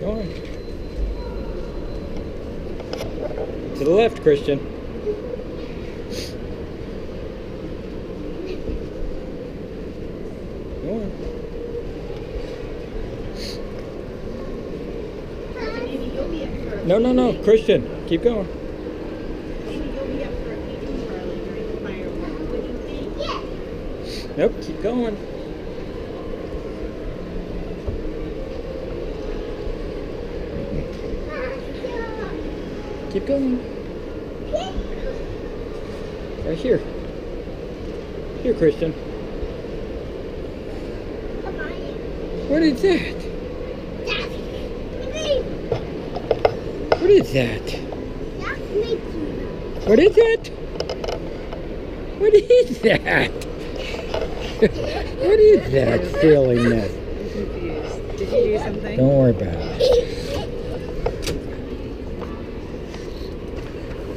Go on. To the left, Christian. Go on. Maybe you'll be up for a No, no, no, Christian. Keep going. Maybe you'll be up for a feeding, Charlie, during the fireworks. What do you think? Nope, keep going. Keep going. Right here. Here, Christian. What is that? What is that? What is that? What is that? What is that silliness? I'm confused. Did you do something? Don't worry about it.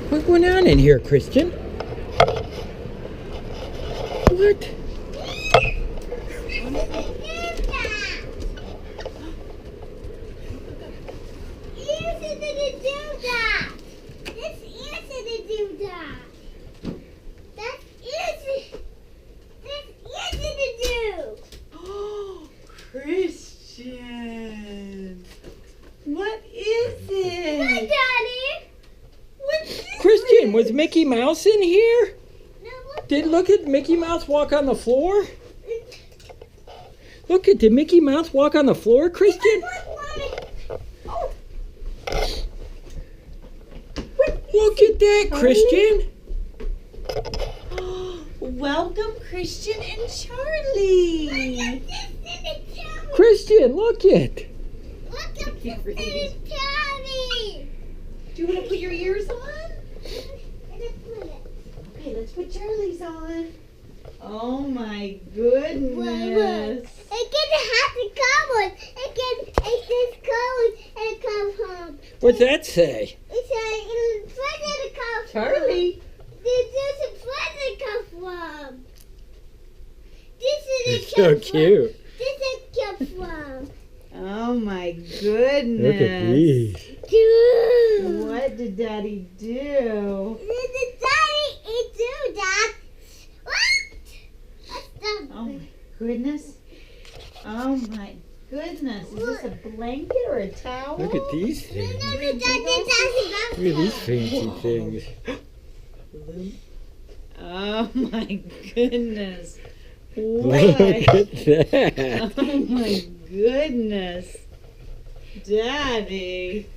What's going on in here, Christian? What? Oh, Christian. What is it? What's this? Christian, was Mickey Mouse in here? Look at Mickey Mouse walk on the floor? Look at, did Mickey Mouse walk on the floor, Christian? Look at that, Christian. Welcome, Christian and Charlie. Christian, look it. Do you want to put your ears on? Okay, let's put Charlie's on. Oh my goodness. What's that say? Charlie. It's so cute. Oh my goodness. Look at these. What did Daddy do? Oh my goodness. Oh my goodness. Is this a blanket or a towel? Look at these things. Look at these fancy things. Oh my goodness. Look What? at that. Oh my goodness. Daddy.